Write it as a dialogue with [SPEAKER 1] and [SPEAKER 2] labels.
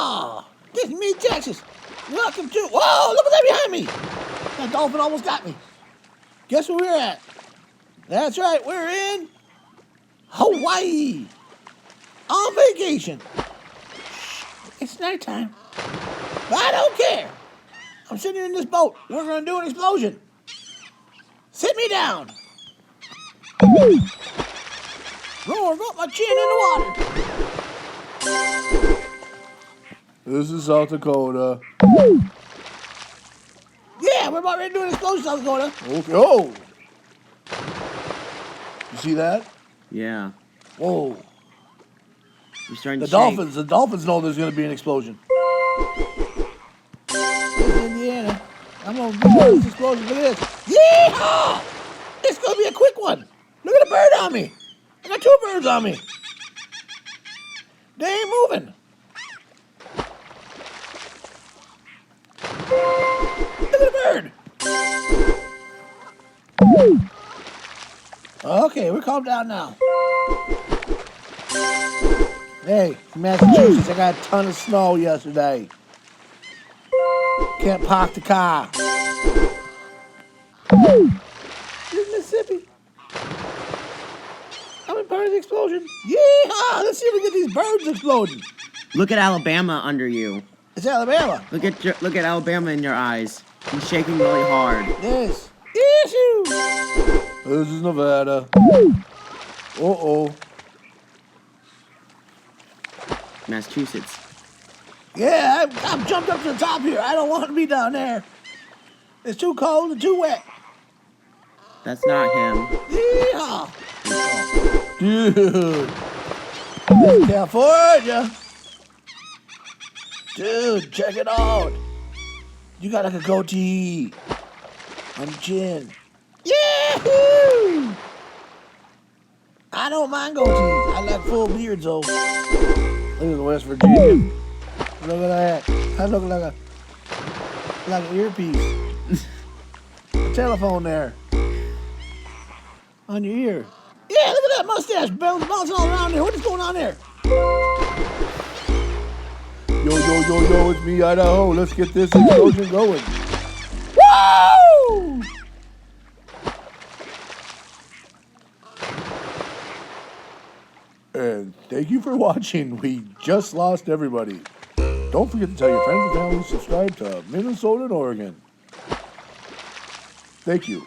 [SPEAKER 1] Yeehaw! This is me, Texas. Welcome to... Whoa, look at that behind me. That dolphin almost got me. Guess where we're at? That's right, we're in Hawaii. On vacation. It's nighttime. But I don't care. I'm sitting in this boat. We're going to do an explosion. Sit me down. Roar, got my chin in the water.
[SPEAKER 2] This is South Dakota.
[SPEAKER 1] Yeah, we're about ready to do an explosion, South Dakota.
[SPEAKER 2] Okay. Oh! You see that?
[SPEAKER 3] Yeah.
[SPEAKER 2] Whoa.
[SPEAKER 3] You're starting
[SPEAKER 2] The
[SPEAKER 3] to
[SPEAKER 2] dolphins know there's going to be an explosion.
[SPEAKER 1] This is Indiana. I'm going to do this explosion. Look at this. Yeehaw! It's going to be a quick one. Look at the bird on me. I got 2 birds on me. They ain't moving. Look at the bird. Okay, we're calmed down now. Hey, Massachusetts, I got a ton of snow yesterday. Can't park the car. Here's Mississippi. I'm in part of the explosion. Yeehaw! Let's see if we get these birds exploding.
[SPEAKER 3] Look at Alabama under you.
[SPEAKER 1] It's Alabama.
[SPEAKER 3] Look at Alabama in your eyes. He's shaking really hard.
[SPEAKER 1] This. Issue.
[SPEAKER 2] This is Nevada. Uh-oh.
[SPEAKER 3] Massachusetts.
[SPEAKER 1] Yeah, I've jumped up to the top here. I don't want to be down there. It's too cold and too wet.
[SPEAKER 3] That's not him.
[SPEAKER 1] Yeehaw!
[SPEAKER 2] Dude.
[SPEAKER 1] This is California. Dude, check it out. You got like a goatee on your chin. Yahoo! I don't mind goatees. I like full beards though.
[SPEAKER 2] Look at West Virginia.
[SPEAKER 1] Look at that. I look like an earpiece. A telephone there. On your ear. Yeah, look at that mustache bouncing all around there. What is going on there?
[SPEAKER 2] Yo, it's me, Idaho. Let's get this explosion going.
[SPEAKER 1] Woo!
[SPEAKER 2] And thank you for watching. We just lost everybody. Don't forget to tell your friends and family to subscribe to Minnesota and Oregon. Thank you.